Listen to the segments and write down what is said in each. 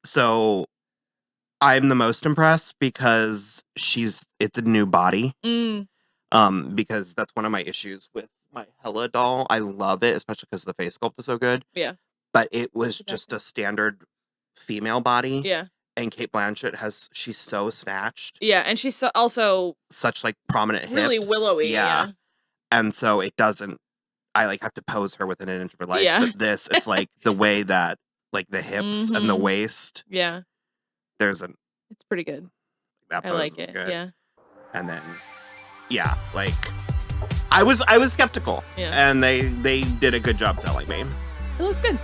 So I'm the most impressed because it's a new body. Because that's one of my issues with my Hella doll. I love it, especially because the face sculpt is so good. Yeah. But it was just a standard female body. Yeah. And Cate Blanchett she's so snatched. Yeah, and she's also such like prominent really hips. willowy. Yeah. And so it doesn't, I like have to pose her within an inch of her life. Yeah. But this, it's like the way that like the hips and the waist. Yeah. It's pretty good. That pose I like is it. good. Yeah. And then, yeah, like I was skeptical. Yeah. And they did a good job selling me. It looks good.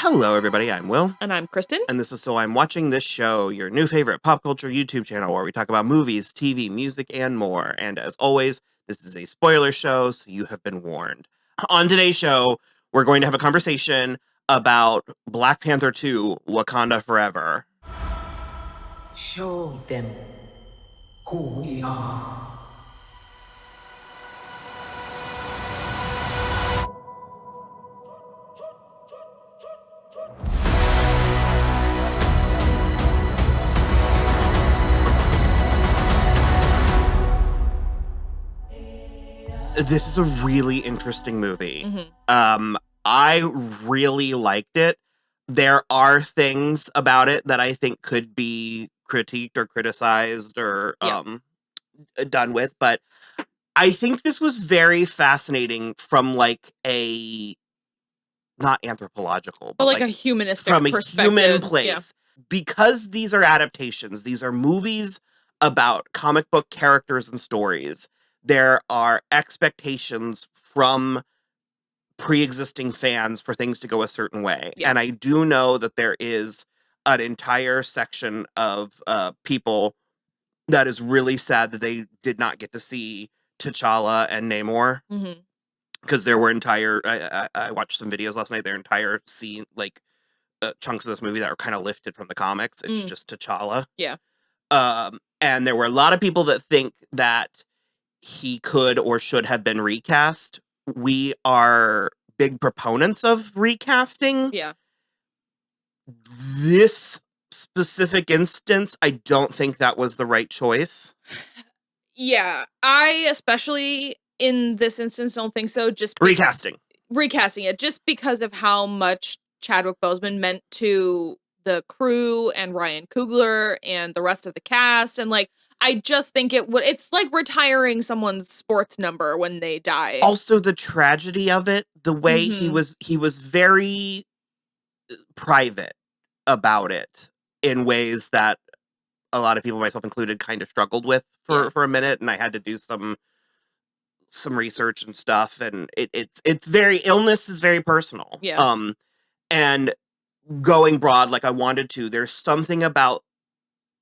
Hello, everybody. I'm Will. And I'm Kristen. And this is So I'm Watching This Show, your new favorite pop culture YouTube channel where we talk about movies, TV, music, and more. And as always, this is a spoiler show, so you have been warned. On today's show, we're going to have a conversation about Black Panther 2, Wakanda Forever. Show them who we are. This is a really interesting movie. Mm-hmm. I really liked it. There are things about it that I think could be critiqued or criticized or done with, but I think this was very fascinating from like a not anthropological, but like a humanistic from a perspective. Human place. Because these are adaptations, these are movies about comic book characters and stories. There are expectations from pre-existing fans for things to go a certain way. Yeah. And I do know that there is an entire section of people that is really sad that they did not get to see T'Challa and Namor. Mm-hmm. Because there were I watched some videos last night, their entire scene, like chunks of this movie that were kind of lifted from the comics. It's just T'Challa. Yeah. And there were a lot of people that think that he could or should have been recast. We are big proponents of recasting. Yeah. This specific instance, I don't think that was the right choice. Yeah. I especially in this instance don't think so. Just recasting it just because of how much Chadwick Boseman meant to the crew and Ryan Coogler and the rest of the cast. And like, I just think it's like retiring someone's sports number when they die. Also the tragedy of it, the way he was very private about it in ways that a lot of people, myself included, kind of struggled with for a minute. And I had to do some research and stuff. And it's very, illness is very personal. Yeah. And going broad, like I wanted to, there's something about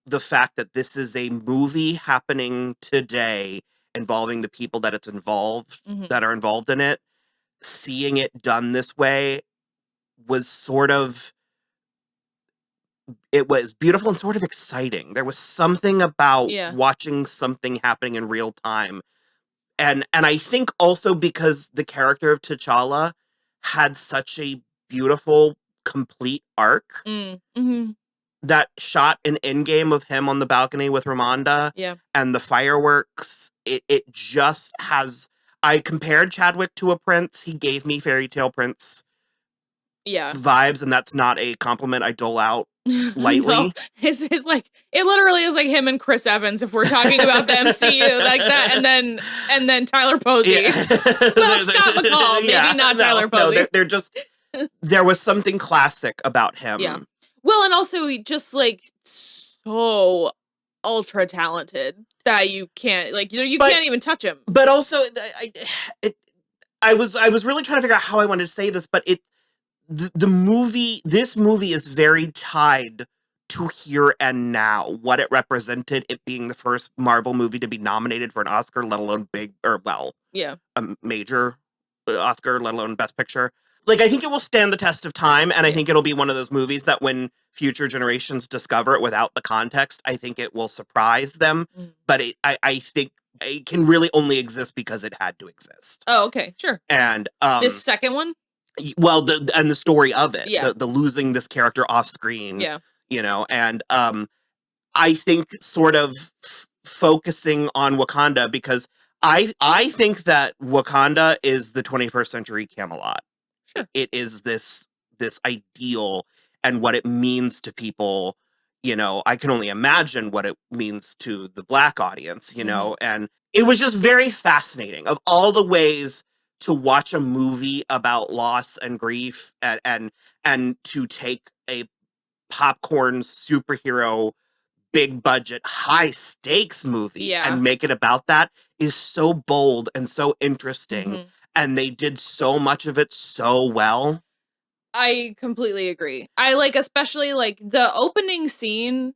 the fact that this is a movie happening today involving the people that it's involved, that are involved in it. Seeing it done this way was it was beautiful and sort of exciting. There was something about watching something happening in real time. And I think also because the character of T'Challa had such a beautiful, complete arc. That shot in Endgame of him on the balcony with Ramonda and the fireworks, it just has... I compared Chadwick to a prince. He gave me Fairytale Prince vibes, and that's not a compliment I dole out lightly. No, it's like, it literally is like him and Chris Evans if we're talking about the MCU like that, and then Tyler Posey. Yeah. Well, Scott McCall, maybe not Tyler Posey. No, they're just... There was something classic about him. Yeah. Well, and also just like so ultra talented that you can't can't even touch him. But also, I was really trying to figure out how I wanted to say this, but this movie is very tied to here and now, what it represented, it being the first Marvel movie to be nominated for an Oscar, let alone a major Oscar, let alone Best Picture. like, I think it will stand the test of time, and I think it'll be one of those movies that when future generations discover it without the context, I think it will surprise them. But I think it can really only exist because it had to exist. Oh, okay, sure. And this second one, well, the story of it, yeah, the losing this character off screen, yeah, you know, and I think sort of focusing on Wakanda because I think that Wakanda is the 21st century Camelot. Sure. It is this ideal and what it means to people. You know, I can only imagine what it means to the Black audience, you know, and it was just very fascinating of all the ways to watch a movie about loss and grief and to take a popcorn superhero big budget high stakes movie and make it about that is so bold and so interesting and they did so much of it so well. I completely agree. I like, especially like the opening scene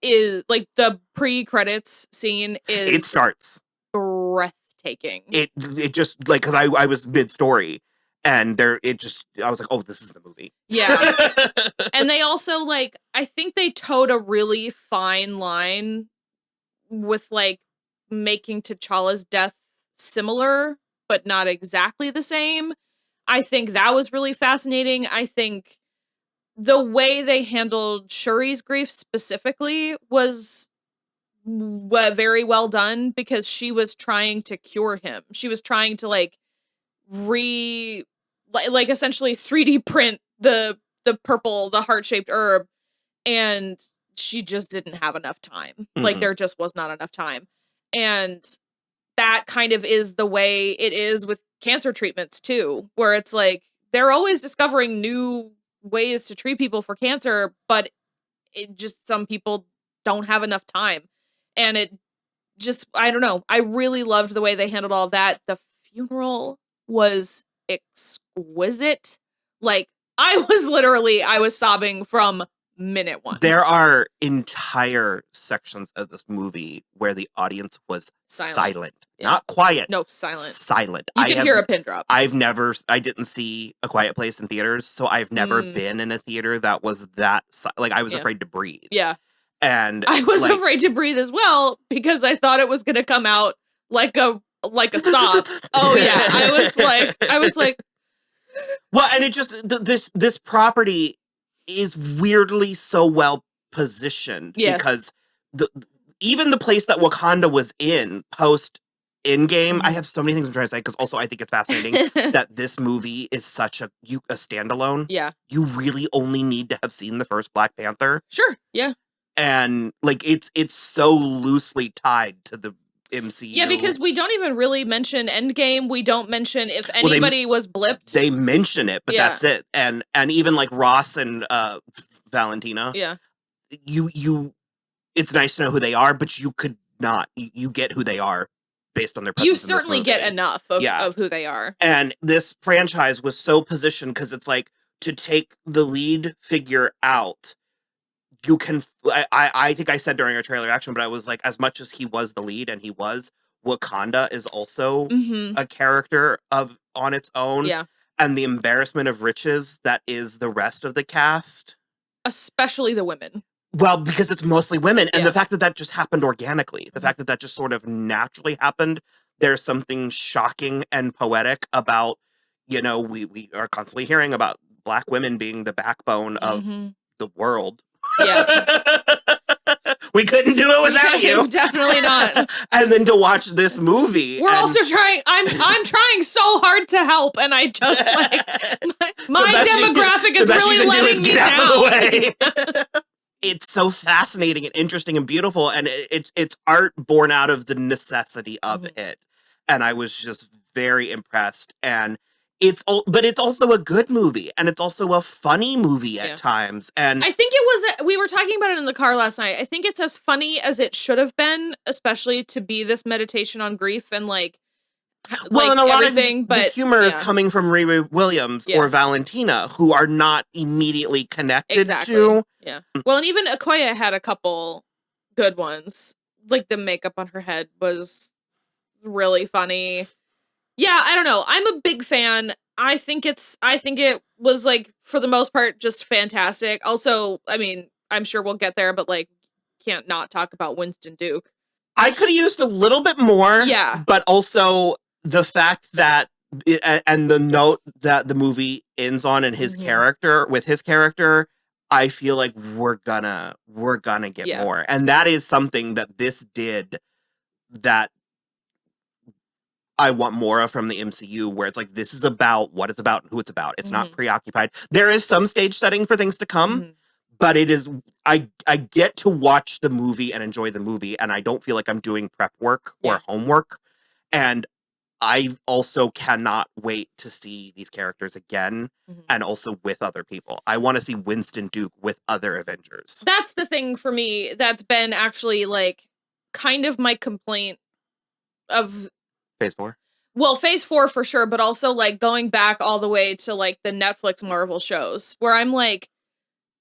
is like the pre-credits scene is it starts breathtaking. It just like because I was mid-story and I was like, oh, this is the movie. Yeah. And they also like, I think they towed a really fine line with like making T'Challa's death similar, but not exactly the same. I think that was really fascinating. I think the way they handled Shuri's grief specifically was very well done because she was trying to cure him. She was trying to like essentially 3D print the purple, the heart-shaped herb, and she just didn't have enough time. Like there just was not enough time. And that kind of is the way it is with cancer treatments too, where it's like they're always discovering new ways to treat people for cancer, but it just some people don't have enough time. And it just, I don't know. I really loved the way they handled all of that. The funeral was exquisite. Like I was sobbing from minute one. There are entire sections of this movie where the audience was silent. Yeah. Not quiet. No, silent. Silent. You can hear a pin drop. I didn't see A Quiet Place in theaters, so I've never been in a theater that was that, like I was afraid to breathe. Yeah. And I was afraid to breathe as well because I thought it was going to come out like a sob. Oh yeah. I was like, well, and it just, this property is weirdly so well positioned because even the place that Wakanda was in post Endgame, I have so many things I'm trying to say because also I think it's fascinating that this movie is such a standalone. Yeah. You really only need to have seen the first Black Panther. Sure. Yeah. And like it's so loosely tied to the MCU. Yeah, because we don't even really mention Endgame. We don't mention if anybody was blipped. They mention it, but that's it. And even like Ross and Valentina. Yeah. You it's nice to know who they are, but you could not. You get who they are based on their presence. You certainly get enough of who they are. And this franchise was so positioned because it's like to take the lead figure out. You can, I think I said during our trailer action, but I was like, as much as he was the lead and he was, Wakanda is also a character on its own. Yeah. And the embarrassment of riches that is the rest of the cast. Especially the women. Well, because it's mostly women. And the fact that just happened organically, the fact that just sort of naturally happened, there's something shocking and poetic about, you know, we are constantly hearing about Black women being the backbone of the world. Yeah. We couldn't do it without you. Definitely not. And then to watch this movie. We're also trying, I'm trying so hard to help, and I just like, my demographic is really letting me down. It's so fascinating and interesting and beautiful, and it's art born out of the necessity of it. And I was just very impressed. And but it's also a good movie, and it's also a funny movie at times. And I think it was, we were talking about it in the car last night. I think it's as funny as it should have been, especially to be this meditation on grief and like, well, and a lot of the humor is yeah. coming from Riri Williams or Valentina, who are not immediately connected to. Yeah. Well, and even Okoye had a couple good ones. Like the makeup on her head was really funny. Yeah, I don't know. I'm a big fan. I think it was like for the most part just fantastic. Also, I mean, I'm sure we'll get there, but like can't not talk about Winston Duke. I could have used a little bit more. Yeah. But also the fact that and the note that the movie ends on and his character with his character, I feel like we're gonna get more. And that is something that this did that I want more of from the MCU, where it's like, this is about what it's about and who it's about. It's not preoccupied. There is some stage setting for things to come, but it is, I get to watch the movie and enjoy the movie, and I don't feel like I'm doing prep work or homework. And I also cannot wait to see these characters again, and also with other people. I want to see Winston Duke with other Avengers. That's the thing for me that's been actually like kind of my complaint of Phase 4? Well, Phase 4 for sure, but also like going back all the way to like the Netflix Marvel shows, where I'm like,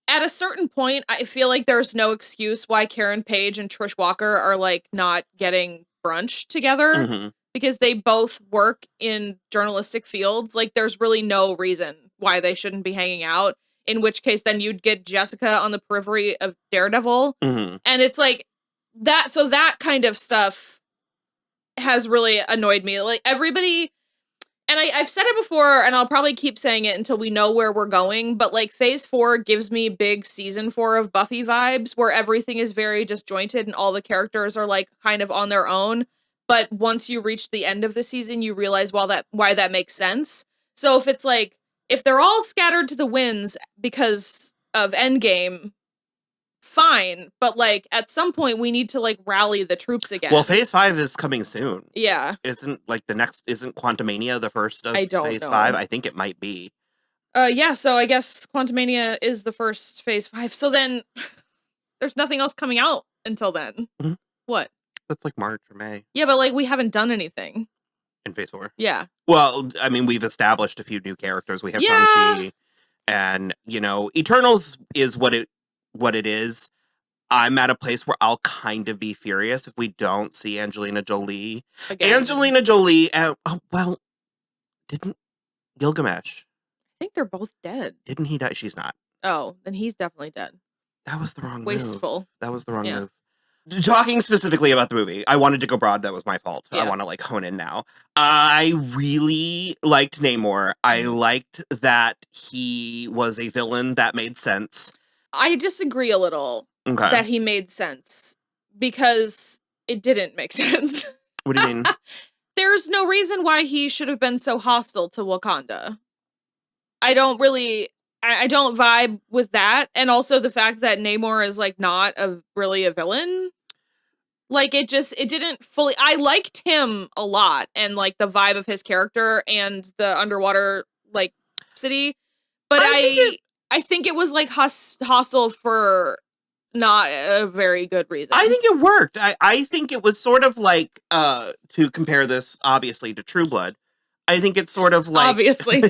at a certain point, I feel like there's no excuse why Karen Page and Trish Walker are like not getting brunch together, because they both work in journalistic fields. Like there's really no reason why they shouldn't be hanging out, in which case then you'd get Jessica on the periphery of Daredevil. And it's like that. So that kind of stuff has really annoyed me. Like everybody, and I've said it before, and I'll probably keep saying it until we know where we're going, but like Phase 4 gives me big Season 4 of Buffy vibes, where everything is very disjointed and all the characters are like kind of on their own. But once you reach the end of the season, you realize why that makes sense. So if it's like, if they're all scattered to the winds because of Endgame, fine, but like at some point we need to like rally the troops again. Well, Phase 5 is coming soon. Yeah. Isn't Quantumania the first of Phase 5? I think it might be. Yeah, so I guess Quantumania is the first Phase 5. So then there's nothing else coming out until then. What? That's like March or May. Yeah, but like we haven't done anything. In Phase 4? Yeah. Well, I mean, we've established a few new characters. We have Shang-Chi, and, you know, Eternals is what it is. I'm at a place where I'll kind of be furious if we don't see Angelina Jolie. Again. Angelina Jolie, didn't Gilgamesh? I think they're both dead. Didn't he die? She's not. Oh, then he's definitely dead. That was the wrong Wasteful. move. That was the wrong move. Talking specifically about the movie, I wanted to go broad. That was my fault. I want to like hone in now. I really liked Namor. I liked that he was a villain that made sense. I disagree a little that he made sense, because it didn't make sense. What do you mean? There's no reason why he should have been so hostile to Wakanda. I don't vibe with that. And also the fact that Namor is like not really a villain. Like it didn't fully, I liked him a lot, and like the vibe of his character and the underwater like city. But I think it was like hostile for not a very good reason. I think it worked. I think it was sort of like, to compare this obviously to True Blood, I think it's sort of like... Obviously.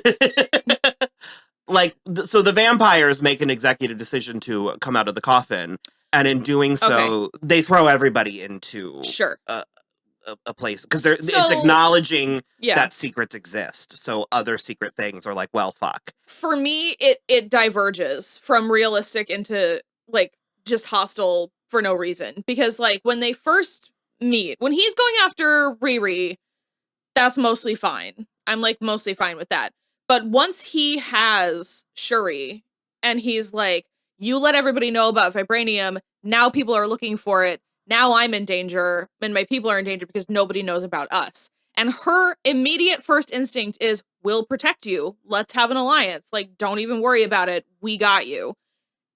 Like, so the vampires make an executive decision to come out of the coffin, and in doing so, they throw everybody into a place, because it's acknowledging that secrets exist. So other secret things are like, well, fuck. For me, it diverges from realistic into like just hostile for no reason, because like when they first meet, when he's going after Riri, that's mostly fine. I'm like mostly fine with that. But once he has Shuri and he's like, you let everybody know about vibranium, now people are looking for it, now I'm in danger, and my people are in danger because nobody knows about us. And her immediate first instinct is, we'll protect you, let's have an alliance, like, don't even worry about it, we got you.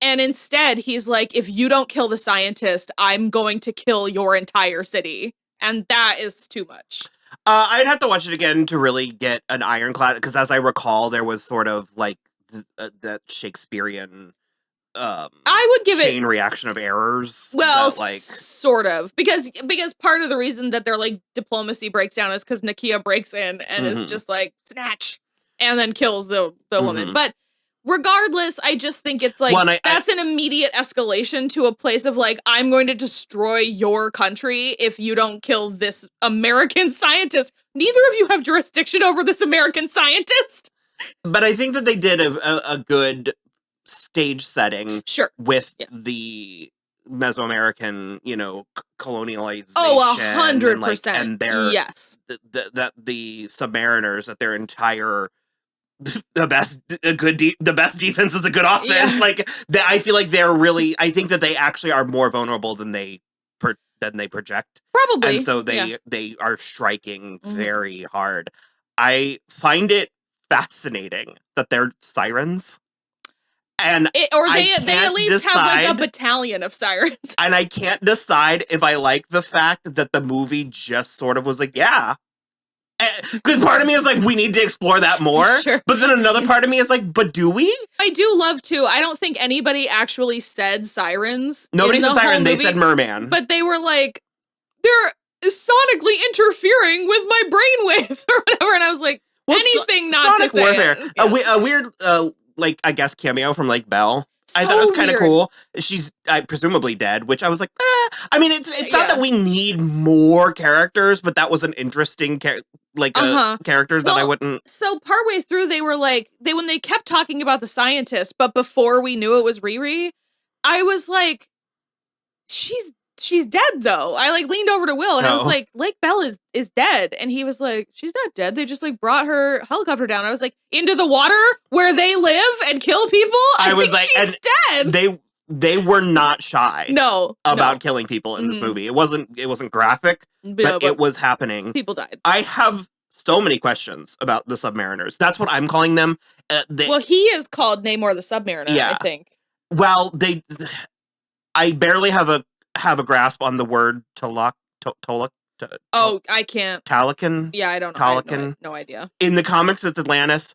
And instead, he's like, if you don't kill the scientist, I'm going to kill your entire city. And that is too much. I'd have to watch it again to really get an ironclad, because as I recall, there was sort of like that Shakespearean I would give chain reaction of errors. Well, that, like, sort of, because part of the reason that their like diplomacy breaks down is because Nakia breaks in and is just like, snatch, and then kills the woman. But regardless, I just think it's like, that's an immediate escalation to a place of like, I'm going to destroy your country if you don't kill this American scientist. Neither of you have jurisdiction over this American scientist. But I think that they did a good stage setting Sure. with the Mesoamerican, colonialization. Oh, 100%. And their yes, the Submariners, that their entire the best defense is a good offense. Yeah. Like I feel like they're really. I think that they actually are more vulnerable than they project. Probably. And so they are striking very hard. I find it fascinating that they're sirens. And they at least have like a battalion of sirens. And I can't decide if I like the fact that the movie just sort of was like, yeah. Because part of me is like, we need to explore that more. Sure. But then another part of me is like, but do we? I do love to. I don't think anybody actually said sirens. Nobody said siren. They said merman. But they were like, they're sonically interfering with my brainwaves or whatever. And I was like, anything not Sonic to say warfare. it. Yeah. A weird, I guess, cameo from Lake Bell. So I thought it was kind of weird. cool. She's presumably dead, which I was like, I mean, it's not that we need more characters, but that was an interesting character that I wouldn't. So partway through, they were like, when they kept talking about the scientist, but before we knew it was Riri, I was like, she's dead though. I like leaned over to Will and I was like, Lake Bell is dead. And he was like, she's not dead. They just like brought her helicopter down. I was like, into the water where they live and kill people? I was like, she's dead. They were not shy about killing people in this movie. It wasn't graphic, but it was happening. People died. I have so many questions about the Submariners. That's what I'm calling them. Well, he is called Namor the Submariner, I think. Well, I barely have a grasp on the word Talokan. I can't. Talokan? Yeah, I don't know. Talokan. I have no idea. In the comics, it's Atlantis.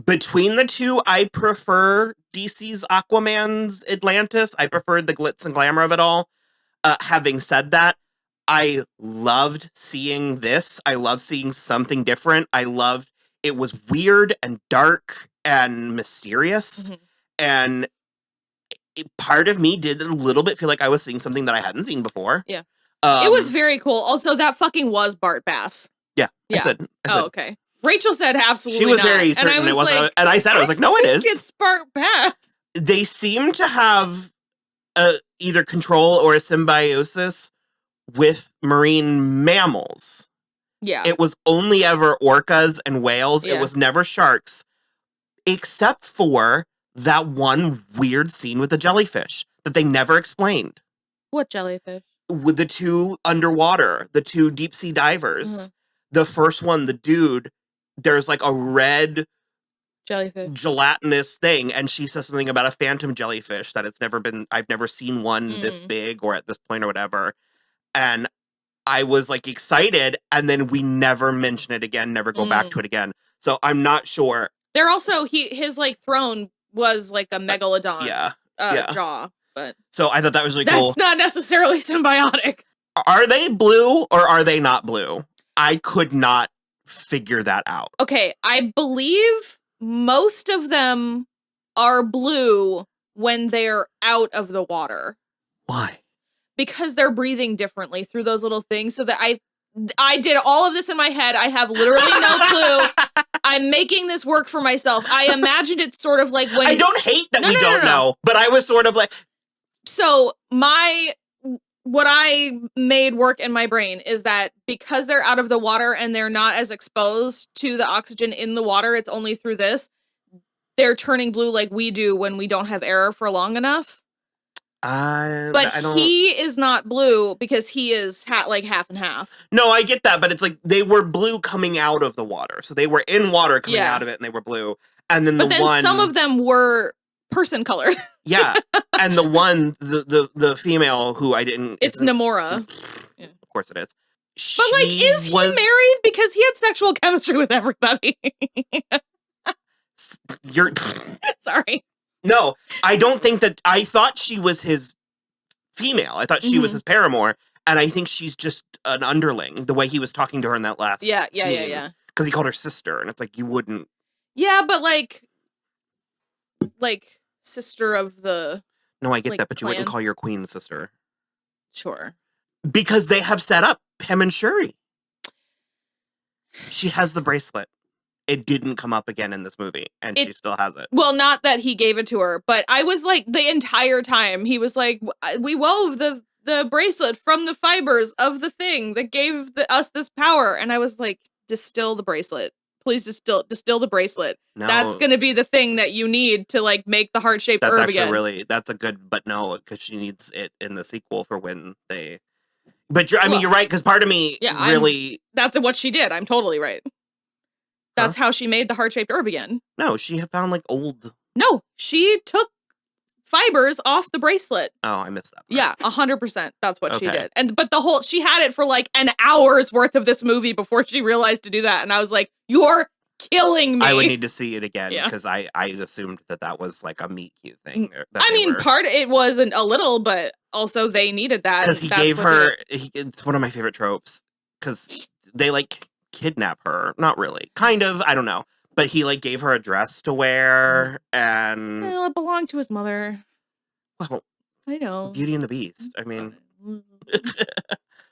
Between the two, I prefer DC's Aquaman's Atlantis. I preferred the glitz and glamour of it all. Having said that, I loved seeing this. I love seeing something different. It was weird and dark and mysterious. And part of me did a little bit feel like I was seeing something that I hadn't seen before. Yeah. It was very cool. Also, that fucking was Bart Bass. Yeah. I said. Okay. Rachel said absolutely she was not. very certain and I was it wasn't. Like, and I said, I was like, no, it is. It's Bart Bass. They seem to have either control or a symbiosis with marine mammals. Yeah. It was only ever orcas and whales. Yeah. It was never sharks. Except for that one weird scene with the jellyfish that they never explained. What jellyfish? With the two underwater, the two deep sea divers. The first one, the dude, there's like a red jellyfish gelatinous thing, and she says something about a phantom jellyfish that I've never seen one this big or at this point or whatever. And I was like excited, and then we never mention it again, never go back to it again. So I'm not sure. They're also his like throne was like a megalodon jaw, but so I thought that was really cool. That's not necessarily symbiotic. Are they blue or are they not blue? I could not figure that out. Okay, I believe most of them are blue when they're out of the water. Why? Because they're breathing differently through those little things. So that I did all of this in my head. I have literally no clue. I'm making this work for myself. I imagined it's sort of like when... I don't hate that we don't know, but I was sort of like... So what I made work in my brain is that because they're out of the water and they're not as exposed to the oxygen in the water, it's only through this, they're turning blue like we do when we don't have air for long enough. But he is not blue because he is like half and half. No, I get that, but it's like they were blue coming out of the water. So they were in water coming out of it and they were blue. And then some of them were person colored. Yeah. And the female who I didn't... It's Namora. Of course it is. But like, is he married? Because he had sexual chemistry with everybody. You're... Sorry. No, I don't think that... I thought she was his female. I thought she was his paramour. And I think she's just an underling, the way he was talking to her in that last scene. Yeah. Because he called her sister, and it's like, you wouldn't... Yeah, but like sister of the... No, I get like, that, but you clan. wouldn't call your queen sister. Sure. Because they have set up him and Shuri. She has the bracelet. It didn't come up again in this movie, and she still has it. Well, not that he gave it to her, but I was like, the entire time, he was like, we wove the bracelet from the fibers of the thing that gave us this power. And I was like, distill the bracelet. Please distill the bracelet. No. That's going to be the thing that you need to like make the heart-shaped herb again. That's a good, but no, because she needs it in the sequel for when they... But you're right, because part of me really... That's what she did. I'm totally right. That's how she made the heart-shaped herb again. No, she had found like old... No, she took fibers off the bracelet. Oh, I missed that part. Yeah, 100%. That's what she did. But she had it for like an hour's worth of this movie before she realized to do that. And I was like, you're killing me. I would need to see it again because I assumed that was like a meet cute thing. Part it wasn't a little, but also they needed that. Because he gave her, it's one of my favorite tropes, because they like kidnap her. Not really. Kind of, I don't know. But he like gave her a dress to wear and... Well, it belonged to his mother. Well, I know. Beauty and the Beast. I mean...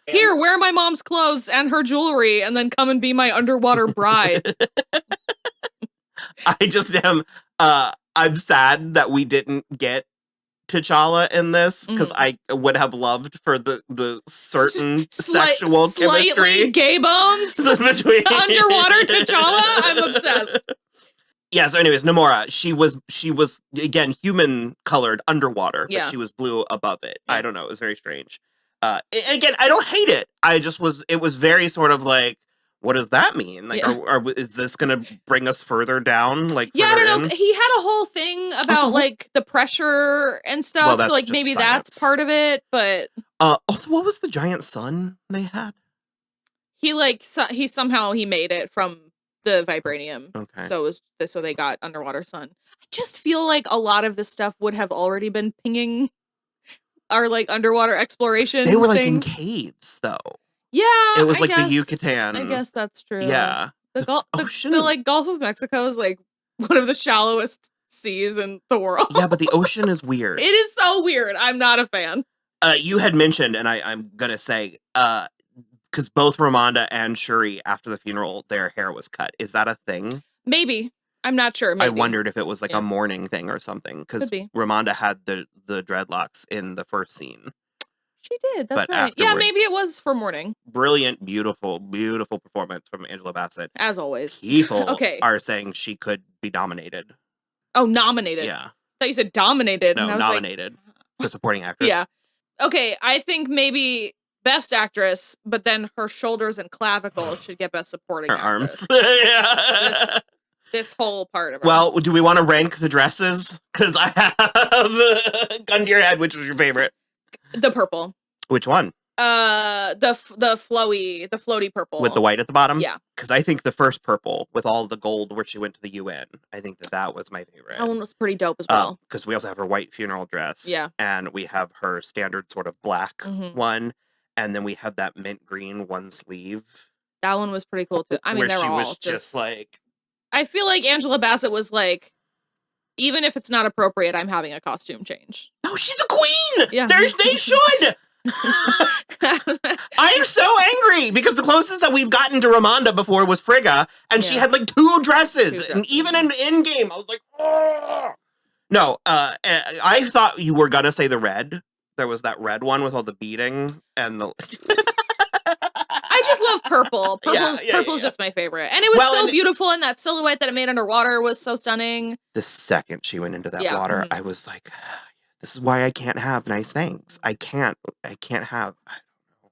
Here, wear my mom's clothes and her jewelry and then come and be my underwater bride. I just am... I'm sad that we didn't get T'Challa in this, because I would have loved for the certain sexual chemistry. Slightly gay bones between underwater T'Challa. I'm obsessed. Yeah, so anyways, Namora, she was again human colored underwater, but she was blue above it. Yeah. I don't know, it was very strange. Again, I don't hate it. It was very sort of like, what does that mean? Like, is this going to bring us further down? Like, I don't know. He had a whole thing about like the pressure and stuff. So like maybe that's part of it. But also, what was the giant sun they had? He somehow made it from the vibranium. Okay. So they got underwater sun. I just feel like a lot of this stuff would have already been pinging our like underwater exploration. They were like in caves though. Yeah, it was the Yucatan. I guess that's true. Yeah, the Gulf of Mexico is like one of the shallowest seas in the world. Yeah, but the ocean is weird. It is so weird. I'm not a fan. You had mentioned, and I'm gonna say, because both Ramonda and Shuri, after the funeral, their hair was cut. Is that a thing? Maybe. I'm not sure. Maybe. I wondered if it was like a mourning thing or something, because Ramonda had the dreadlocks in the first scene. She did. That's right. Yeah, maybe it was for mourning. Brilliant, beautiful, beautiful performance from Angela Bassett. As always. People are saying she could be nominated. Oh, nominated. Yeah. I thought you said dominated. No, nominated for supporting actress. Yeah. Okay, I think maybe best actress, but then her shoulders and clavicle should get best supporting actress. Her arms. Yeah. This whole part of her. Well, do we want to rank the dresses? Because I have gun to your head, which was your favorite? The purple. Which one? The floaty purple with the white at the bottom. Yeah, because I think the first purple with all the gold where she went to the UN. I think that was my favorite. That one was pretty dope as well. Because we also have her white funeral dress. Yeah, and we have her standard sort of black one, and then we have that mint green one sleeve. That one was pretty cool too. I mean, they were all just like. I feel like Angela Bassett was like, even if it's not appropriate, I'm having a costume change. No, she's a queen! Yeah. They should! I am so angry because the closest that we've gotten to Ramonda before was Frigga, and she had like two dresses. And even in Endgame, I was like, oh! No, I thought you were gonna say the red. There was that red one with all the beading and the... I just love purple. Purple's just my favorite. And it was so beautiful, and that silhouette that it made underwater was so stunning. The second she went into that water, I was like, this is why I can't have nice things. I can't have, I don't know.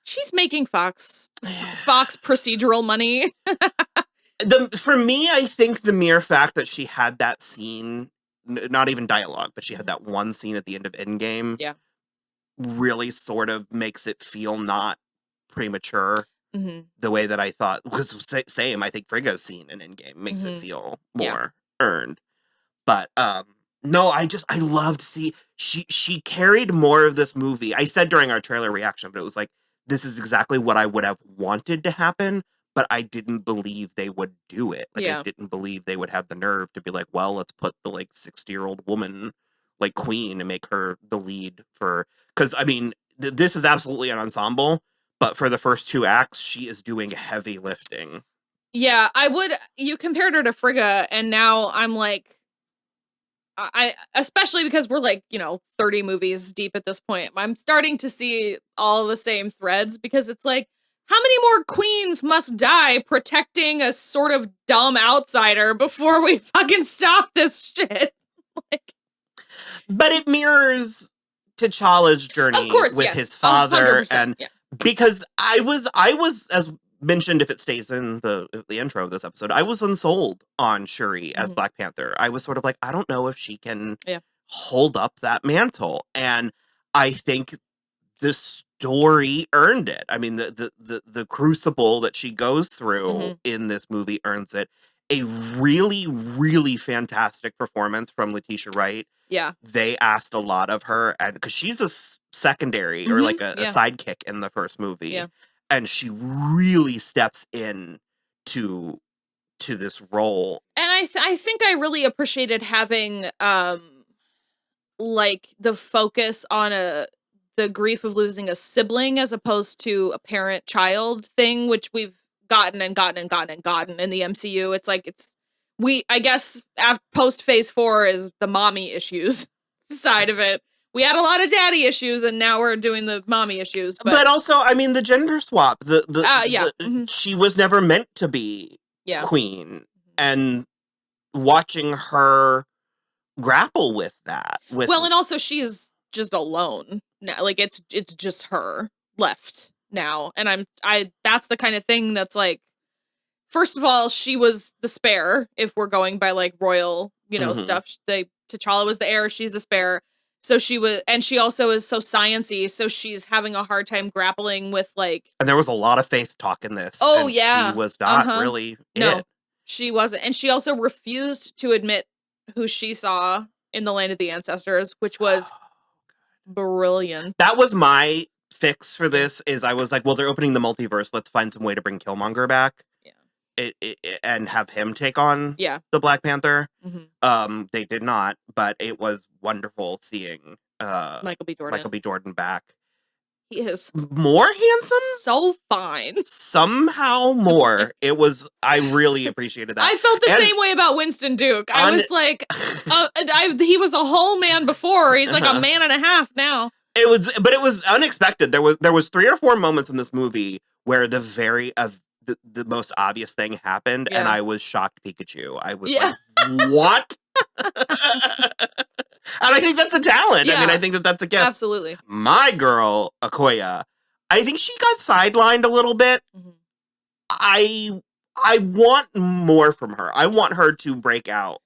She's making Fox procedural money. For me, I think the mere fact that she had that scene, not even dialogue, but she had that one scene at the end of Endgame, really sort of makes it feel not premature the way that I thought. Because same, I think Frigga's scene in Endgame makes it feel more earned. But no, I love to see she carried more of this movie. I said during our trailer reaction, but it was like, this is exactly what I would have wanted to happen, but I didn't believe they would do it. Like I didn't believe they would have the nerve to be like, well, let's put the like 60-year-old woman like queen and make her the lead for, because I mean, this is absolutely an ensemble, But for the first 2 acts, she is doing heavy lifting. Yeah, you compared her to Frigga, and now I'm like, I especially because we're like, 30 movies deep at this point. I'm starting to see all the same threads because it's like, how many more queens must die protecting a sort of dumb outsider before we fucking stop this shit? Like, but it mirrors T'Challa's journey with his father, and because I was as mentioned, if it stays in the intro of this episode, I was unsold on Shuri as Black Panther. I was sort of like, I don't know if she can hold up that mantle, and I think the story earned it. I mean, the crucible that she goes through in this movie earns it. A really, really fantastic performance from Letitia Wright. Yeah. They asked a lot of her, and because she's a secondary or like a sidekick in the first movie. Yeah. And she really steps in to this role. And I think I really appreciated having like the focus on the grief of losing a sibling as opposed to a parent-child thing, which we've gotten in the MCU. It's like I guess post phase 4 is the mommy issues side of it. We had a lot of daddy issues, and now we're doing the mommy issues. But also, I mean, the gender swap. She was never meant to be queen, and watching her grapple with that. And also she's just alone now. Like it's just her left now, and that's the kind of thing that's like. First of all, she was the spare. If we're going by like royal, stuff, T'Challa was the heir. She's the spare. So she was, and she also is so sciencey, so she's having a hard time grappling with like. And there was a lot of faith talk in this. Oh and yeah, she was not really. No, she wasn't, and she also refused to admit who she saw in the land of the ancestors, which was brilliant. That was my fix for this. Is I was like, well, they're opening the multiverse. Let's find some way to bring Killmonger back. And have him take on the Black Panther. They did not, but it was wonderful seeing Michael B. Jordan back. He is more handsome, so fine. Somehow more. I really appreciated that. I felt the same way about Winston Duke. I was like, he was a whole man before. He's like a man and a half now. But it was unexpected. There was 3 or 4 moments in this movie where the most obvious thing happened, and I was shocked Pikachu. I was like, what? And I think that's a talent. I mean, I think that's a gift. Absolutely. My girl, Okoye, I think she got sidelined a little bit. I want more from her. I want her to break out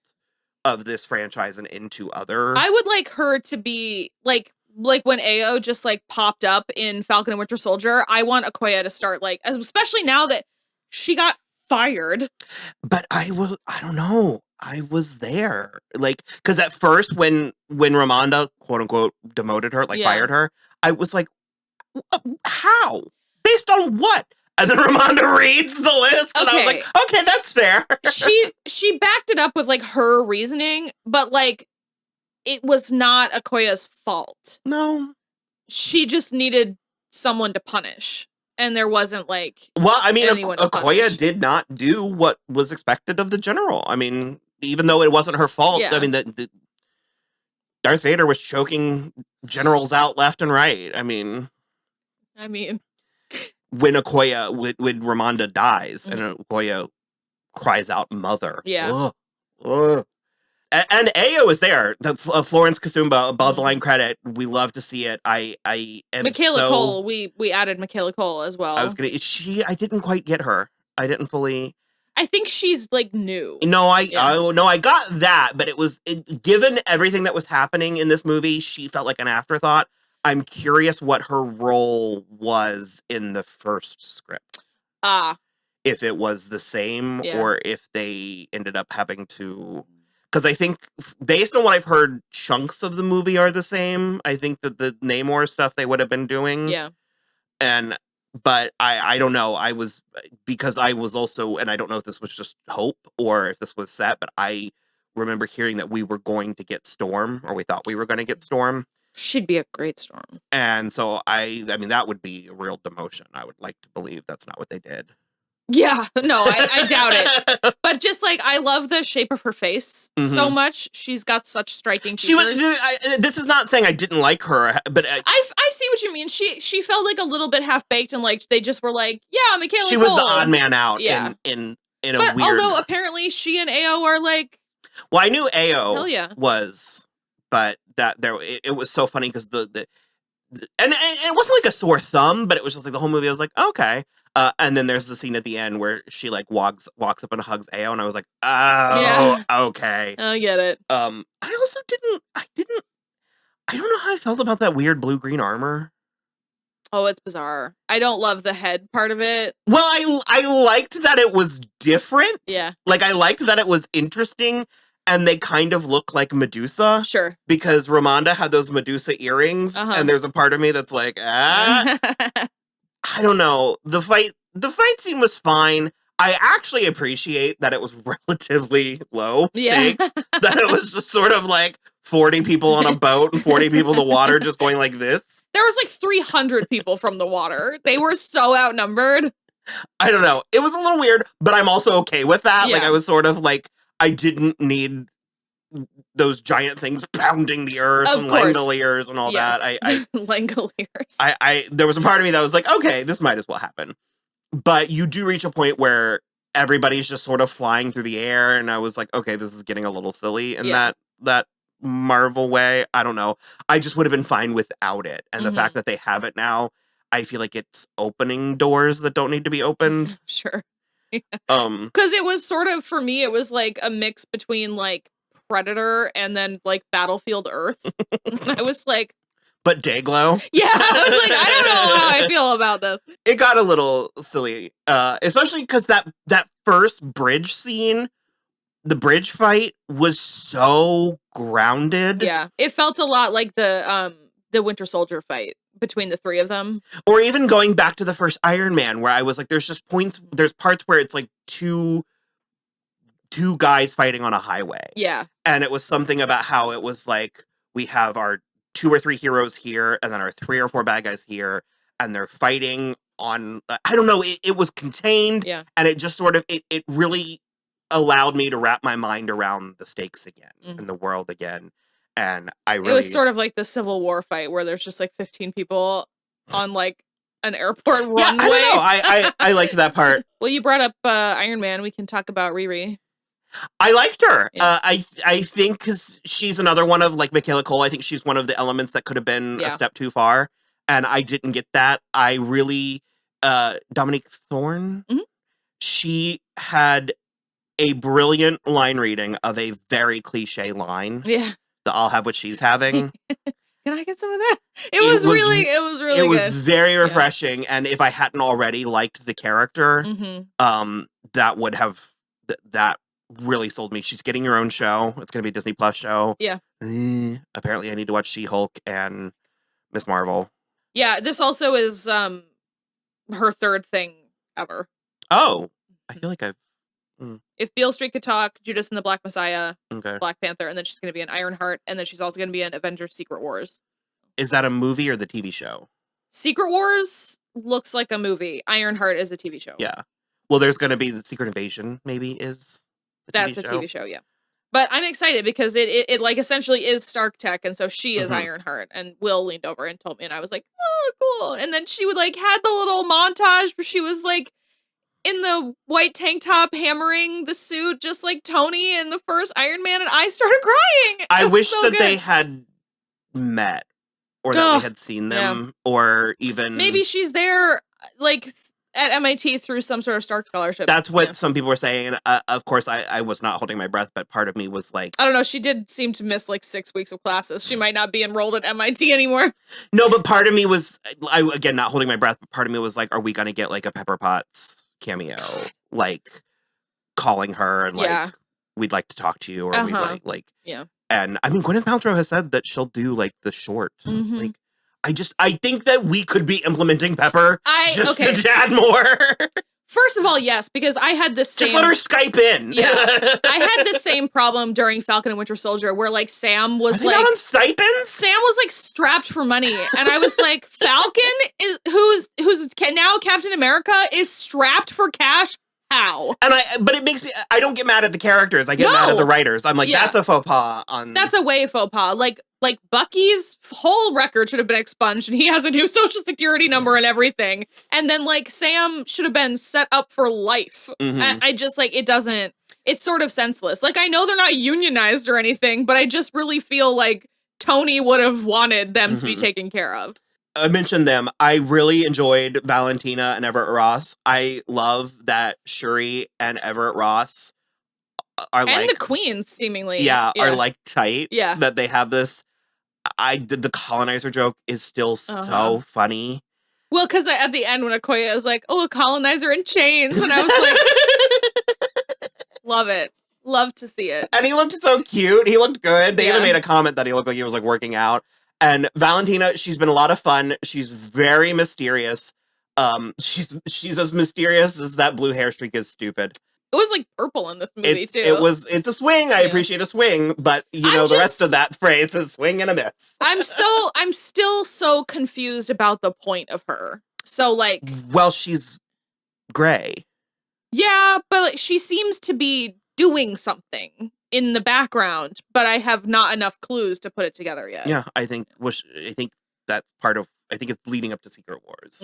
of this franchise and into other. I would like her to be like when Ao just like popped up in Falcon and Winter Soldier. I want Okoye to start like, especially now that she got fired. But I don't know. I was there. Like, because at first when Ramonda, quote unquote, demoted her, fired her, I was like, how? Based on what? And then Ramonda reads the list, and I was like, okay, that's fair. she backed it up with like her reasoning, but like it was not Okoye's fault. No. She just needed someone to punish. And there wasn't like. Well, I mean, Okoye did not do what was expected of the general. I mean, even though it wasn't her fault. I mean, the Darth Vader was choking generals out left and right. I mean, when Okoye, when Ramonda dies, and Okoye cries out, "Mother!" Yeah. Ugh. And Ao is there. The Florence Kasumba above the line credit. We love to see it. I am Michaela Cole. We added Michaela Cole as well. I didn't quite get her. I didn't fully. I think she's like new. No, I got that, but given everything that was happening in this movie, she felt like an afterthought. I'm curious what her role was in the first script. If it was the same, or if they ended up having to. Because I think, based on what I've heard, chunks of the movie are the same. I think that the Namor stuff they would have been doing. Yeah. But I don't know. Because I was also, and I don't know if this was just hope or if this was set, but I remember hearing that we were going to get Storm, or we thought we were going to get Storm. She'd be a great Storm. And so I mean, that would be a real demotion. I would like to believe that's not what they did. Yeah, no, I doubt it. But just like, I love the shape of her face so much. She's got such striking features. This is not saying I didn't like her, but I see what you mean. She felt like a little bit half baked, and like they just were like, yeah, Michaela she Cole. was the odd man out. In a but weird. Although apparently she and Ao are like, well, I knew Ao yeah. was, but it was so funny because and it wasn't like a sore thumb, but it was just like the whole movie. I was like, okay. And then there's the scene at the end where she like walks up and hugs Ao, and I was like, oh, okay. I get it. I also I don't know how I felt about that weird blue-green armor. Oh, it's bizarre. I don't love the head part of it. Well, I liked that it was different. Yeah. Like, I liked that it was interesting, and they kind of look like Medusa. Sure. Because Ramonda had those Medusa earrings, and there's a part of me that's like, I don't know. The fight scene was fine. I actually appreciate that it was relatively low stakes. That it was just sort of like 40 people on a boat and 40 people in the water just going like this. There was like 300 people from the water. They were so outnumbered. I don't know. It was a little weird, but I'm also okay with that. Yeah. Like, I was sort of like, I didn't need those giant things pounding the earth and Langoliers and all that. Langoliers. There was a part of me that was like, okay, this might as well happen. But you do reach a point where everybody's just sort of flying through the air, and I was like, okay, this is getting a little silly in that Marvel way. I don't know. I just would have been fine without it. And the fact that they have it now, I feel like it's opening doors that don't need to be opened. Sure. Because it was sort of, for me, it was like a mix between like Predator and then like Battlefield Earth. I was like, but Dayglow? Yeah, I was like, I don't know how I feel about this. It got a little silly, especially because that first bridge scene, the bridge fight, was so grounded. Yeah, it felt a lot like the Winter Soldier fight between the three of them. Or even going back to the first Iron Man, where I was like, there's parts where it's like two guys fighting on a highway. Yeah. And it was something about how it was like, we have our 2 or 3 heroes here, and then our 3 or 4 bad guys here, and they're fighting on, I don't know, it was contained, and it just sort of, it really allowed me to wrap my mind around the stakes again, and the world again, and it was sort of like the Civil War fight, where there's just like 15 people on like an airport runway. I don't know, I liked that part. Well, you brought up Iron Man, we can talk about Riri. I liked her. Yeah. I think because she's another one of, like Michaela Cole, I think she's one of the elements that could have been a step too far. And I didn't get that. I really, Dominique Thorne, she had a brilliant line reading of a very cliche line. Yeah. The I'll have what she's having. Can I get some of that? It was really good. It was very refreshing. Yeah. And if I hadn't already liked the character, that would have, that really sold me. She's getting her own show. It's going to be a Disney Plus show. Yeah. Apparently I need to watch She-Hulk and Miss Marvel. Yeah, this also is her third thing ever. Oh, I feel like I've... If Beale Street Could Talk, Judas and the Black Messiah, okay. Black Panther, and then she's going to be in Ironheart, and then she's also going to be in Avengers Secret Wars. Is that a movie or the TV show? Secret Wars looks like a movie. Ironheart is a TV show. Yeah. Well, there's going to be the Secret Invasion, maybe, is That's a TV show, yeah. But I'm excited because it like essentially is Stark Tech, and so she is Ironheart. And Will leaned over and told me, and I was like, oh, cool. And then she would like had the little montage where she was like in the white tank top hammering the suit, just like Tony in the first Iron Man, and I started crying. I wish so that they had met, or that we had seen them, or even maybe she's there like at MIT through some sort of Stark scholarship. That's what some people were saying. Of course, I was not holding my breath, but part of me was like... I don't know. She did seem to miss like 6 weeks of classes. She might not be enrolled at MIT anymore. No, but part of me was... again, not holding my breath, but part of me was like, are we going to get like a Pepper Potts cameo? Like, calling her and like, we'd like to talk to you, or we'd like... Yeah. And I mean, Gwyneth Paltrow has said that she'll do like the short. Like, I think that we could be implementing Pepper just a tad more. First of all, yes, because I had this same... Just let her Skype in. Yeah. I had the same problem during Falcon and Winter Soldier where, like, Sam was Are they not on stipends? Sam was, like, strapped for money. And I was like, Falcon, who's now Captain America, is strapped for cash? How? But it makes me, I don't get mad at the characters. I get mad at the writers. I'm like, that's a faux pas on... That's a way faux pas. Like Bucky's whole record should have been expunged and he has a new social security number and everything. And then, like, Sam should have been set up for life. Mm-hmm. I just, like, it's sort of senseless. Like, I know they're not unionized or anything, but I just really feel like Tony would have wanted them to be taken care of. I mentioned them. I really enjoyed Valentina and Everett Ross. I love that Shuri and Everett Ross are and the Queens seemingly are like tight. Yeah, that they have this. The colonizer joke is still so funny. Well, because at the end when Okoye is like, "Oh, a colonizer in chains," and I was like, "Love it, love to see it." And he looked so cute. He looked good. They even made a comment that he looked like he was like working out. And Valentina, she's been a lot of fun. She's very mysterious. She's as mysterious as that blue hair streak is stupid. It was like purple in this movie too. It's a swing. I appreciate a swing, but the rest of that phrase is swing and a miss. I'm still so confused about the point of her. So like, well, she's gray. Yeah, but like, she seems to be doing something in the background, but I have not enough clues to put it together yet. Yeah, I think that's part of. I think it's leading up to Secret Wars.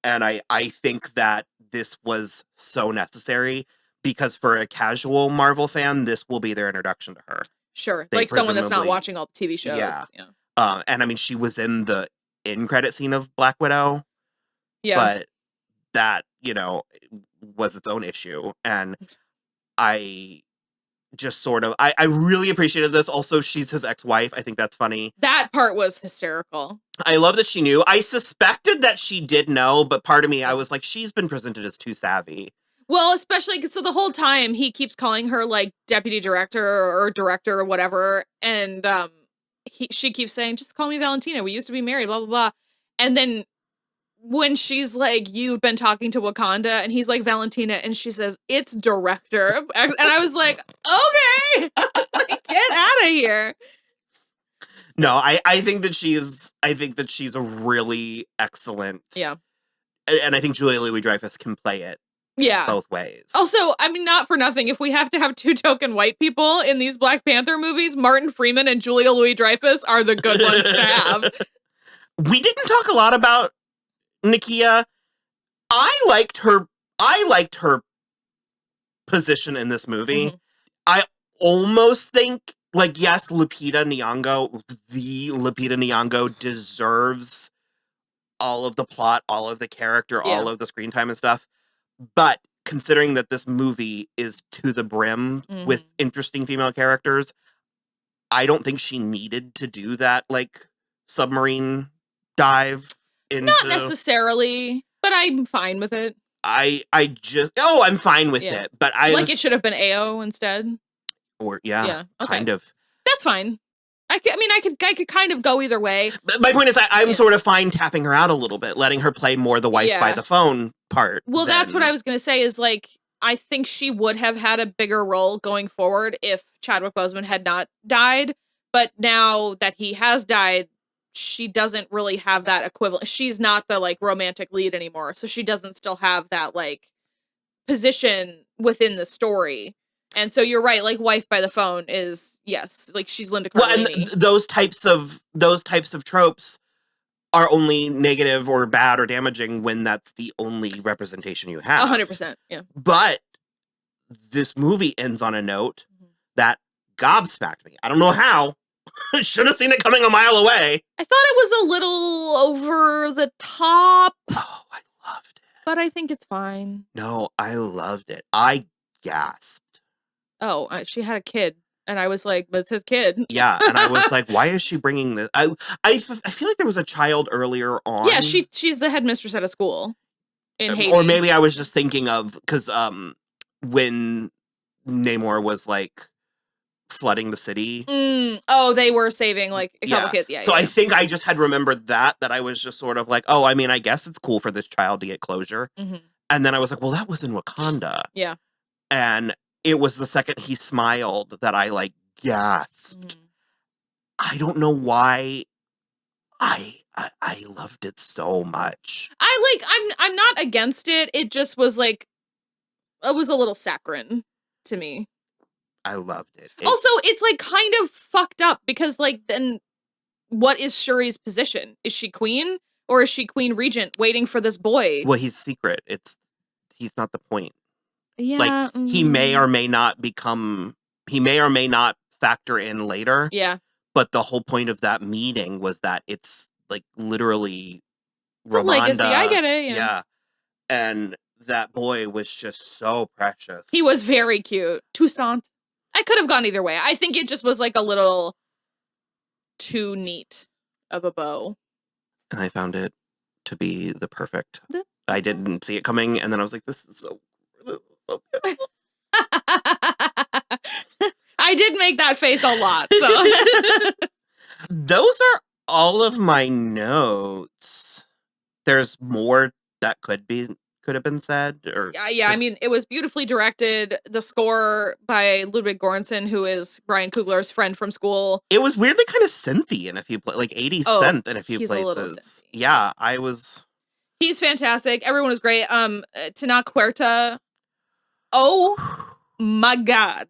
And I think that this was so necessary because for a casual Marvel fan, this will be their introduction to her. Sure, like someone that's not watching all the TV shows. Yeah. And I mean, she was in the credit scene of Black Widow. Yeah, but that was its own issue, and I just sort of I really appreciated this. Also, she's his ex-wife. I think that's funny. That part was hysterical. I love that she knew. I suspected that she did know, but part of me, I was like, she's been presented as too savvy. Well, especially so the whole time he keeps calling her like deputy director or director or whatever, and she keeps saying, "Just call me Valentina. We used to be married." Blah blah blah. And then when she's like, "You've been talking to Wakanda," and he's like, "Valentina," and she says, "It's director," and I was like, "Okay, get out of here." No, I think that she's a really excellent. Yeah. And I think Julia Louis-Dreyfus can play it. Yeah. Both ways. Also, I mean, not for nothing. If we have to have two token white people in these Black Panther movies, Martin Freeman and Julia Louis-Dreyfus are the good ones to have. We didn't talk a lot about Nakia. I liked her position in this movie. Mm-hmm. I almost think, like, yes, Lupita Nyong'o deserves all of the plot, all of the character, all of the screen time and stuff. But considering that this movie is to the brim with interesting female characters, I don't think she needed to do that, like, submarine dive into... Not necessarily, but I'm fine with it. I'm fine with it, but it should have been AO instead. Or, okay. Kind of. That's fine. I could kind of go either way. My point is, I'm sort of fine tapping her out a little bit, letting her play more the wife by the phone part. Well, that's what I was going to say is, like, I think she would have had a bigger role going forward if Chadwick Boseman had not died. But now that he has died, she doesn't really have that equivalent. She's not the, like, romantic lead anymore. So she doesn't still have that, like, position within the story. And so you're right, like, wife by the phone is, yes, like, she's Linda Cardellini. Well, and those types of tropes are only negative or bad or damaging when that's the only representation you have. 100%, yeah. But this movie ends on a note that gobsmacked me. I don't know how. Should have seen it coming a mile away. I thought it was a little over the top. Oh, I loved it. But I think it's fine. No, I loved it. I gasped. Oh, she had a kid, and I was like, "But it's his kid." Yeah, and I was like, "Why is she bringing this?" I feel like there was a child earlier on. Yeah, she's the headmistress at a school in Haiti. Or maybe I was just thinking of because when Namor was like flooding the city. Oh, they were saving like a couple kids. Yeah. So I think I just had remembered that I was just sort of like, oh, I mean, I guess it's cool for this child to get closure. Mm-hmm. And then I was like, well, that was in Wakanda. Yeah. And it was the second he smiled that I like gasped. Mm-hmm. I don't know why I loved it so much. I'm not against it. It just was like, it was a little saccharine to me. I loved it. Also, it's like kind of fucked up because like then what is Shuri's position? Is she queen or is she queen regent waiting for this boy? Well, he's secret. He's not the point. Yeah. Like he may or may not factor in later. Yeah. But the whole point of that meeting was that it's like literally the legacy. I get it. Yeah. And that boy was just so precious. He was very cute. Toussaint. I could have gone either way. I think it just was like a little too neat of a bow. And I found it to be the perfect. I didn't see it coming, and then I was like, this is so beautiful. I did make that face a lot. So those are all of my notes. There's more that could have been said. Or yeah. I mean, it was beautifully directed. The score by Ludwig Göransson, who is Ryan Coogler's friend from school. It was weirdly kind of synthy in a few places, like 80s synth in a few places. Yeah, He's fantastic. Everyone was great. Tenoch Huerta. Oh my God.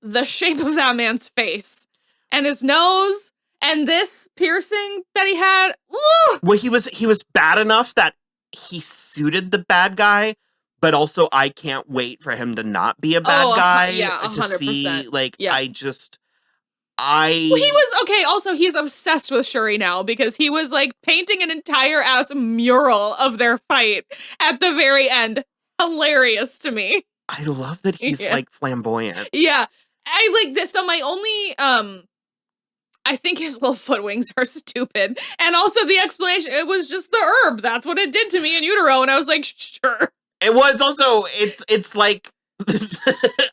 The shape of that man's face and his nose and this piercing that he had. Ooh! Well, he was bad enough that he suited the bad guy, but also I can't wait for him to not be a bad guy. Yeah, 100%. To see, like, yeah. Well, he was, okay, also, he's obsessed with Shuri now because he was, like, painting an entire ass mural of their fight at the very end. Hilarious to me. I love that he's, like, flamboyant. Yeah. I like this. So my only, I think his little foot wings are stupid. And also the explanation, it was just the herb. That's what it did to me in utero. And I was like, sure. It was also, it's like,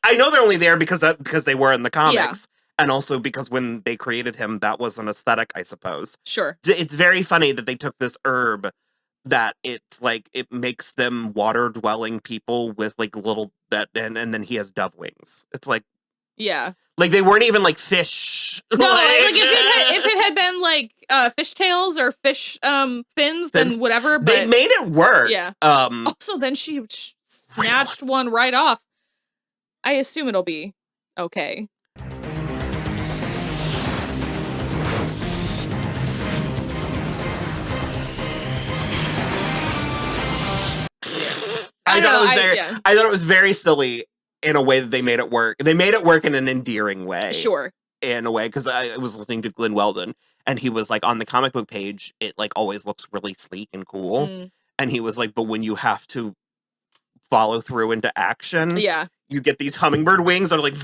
I know they're only there because they were in the comics. Yeah. And also because when they created him, that was an aesthetic, I suppose. Sure. It's very funny that they took this herb that it's like, it makes them water-dwelling people with like little, and then he has dove wings. It's like, yeah. Like they weren't even like fish. No, like if it had been like fish tails or fish fins, then whatever. But they made it work. Yeah. Also, then she snatched one right off. I assume it'll be okay. I thought it was very silly. In a way that they made it work. They made it work in an endearing way. Sure. In a way, because I was listening to Glenn Weldon, and he was like, on the comic book page, it like always looks really sleek and cool. Mm. And he was like, but when you have to follow through into action, yeah, you get these hummingbird wings that are like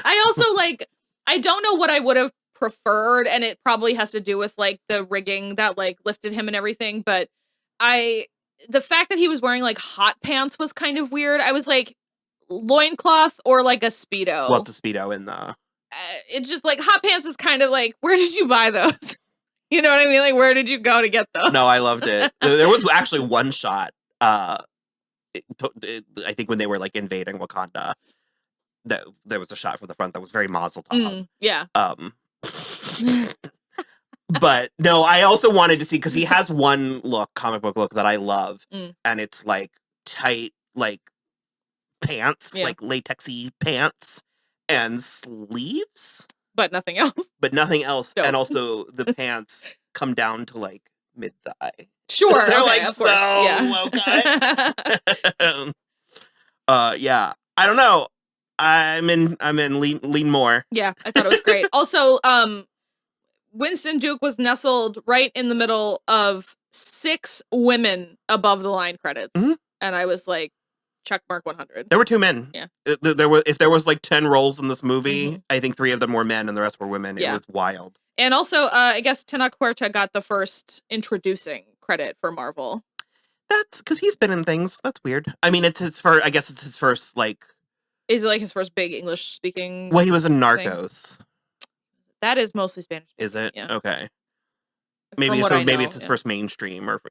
I also like, I don't know what I would have preferred, and it probably has to do with like the rigging that like lifted him and everything, but the fact that he was wearing like hot pants was kind of weird. I was like, loincloth or like a Speedo. Well, the Speedo in the... it's just like hot pants is kind of like, where did you buy those? You know what I mean? Like, where did you go to get those? No, I loved it. There was actually one shot, I think when they were like invading Wakanda, that there was a shot from the front that was very Mazel Tov. Yeah. But no, I also wanted to see, because he has one comic book look that I love, and it's like tight, like pants, like latexy pants and sleeves, but nothing else. Dope. And also the pants come down to like mid thigh. Sure, they're okay, like so low cut. Yeah, I don't know. I'm in. Lean more. Yeah, I thought it was great. Also, Winston Duke was nestled right in the middle of 6 women above the line credits. Mm-hmm. And I was like, check mark 100. There were 2 men. Yeah. If there was like 10 roles in this movie, I think 3 of them were men and the rest were women. Yeah. It was wild. And also, I guess Tenoch Huerta got the first introducing credit for Marvel. That's because he's been in things. That's weird. I mean, it's his first, I guess it's his first, like... Is it like his first big English speaking? Well, he was in Narcos. That is mostly Spanish. Is it? Yeah. Okay. maybe it's his first mainstream or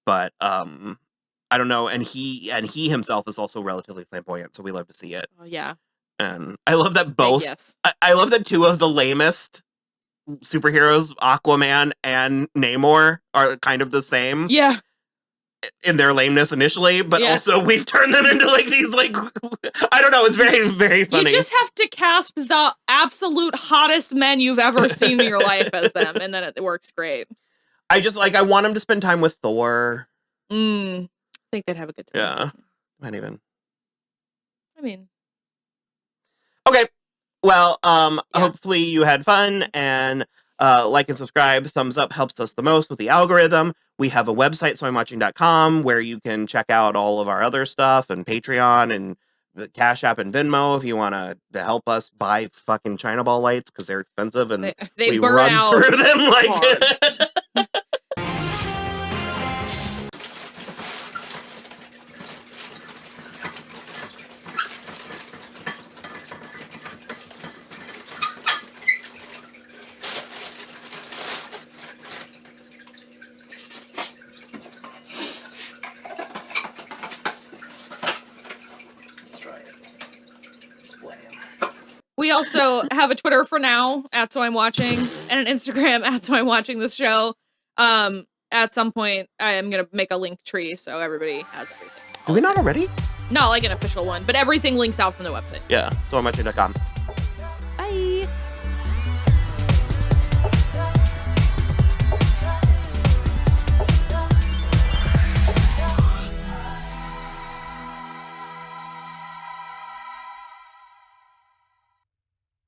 but I don't know, and he himself is also relatively flamboyant, so we love to see it. Oh yeah. And I love that both I love that two of the lamest superheroes, Aquaman and Namor, are kind of the same. Yeah. In their lameness initially, but also we've turned them into like these like I don't know, it's very, very funny. You just have to cast the absolute hottest men you've ever seen in your life as them, and then it works great. I want him to spend time with Thor. I think they'd have a good time. Yeah. Might even. I mean. Okay. Well, hopefully you had fun, and like and subscribe. Thumbs up helps us the most with the algorithm. We have a website, soimwatching.com, where you can check out all of our other stuff, and Patreon, and the Cashapp and Venmo if you want to help us buy fucking China ball lights because they're expensive and they we burn run out through them like. We also have a Twitter for now at soimwatching and an Instagram at soimwatching this show. At some point, I am gonna make a link tree so everybody has everything. Do we not already? Not like an official one, but everything links out from the website. Yeah, soimwatching.com.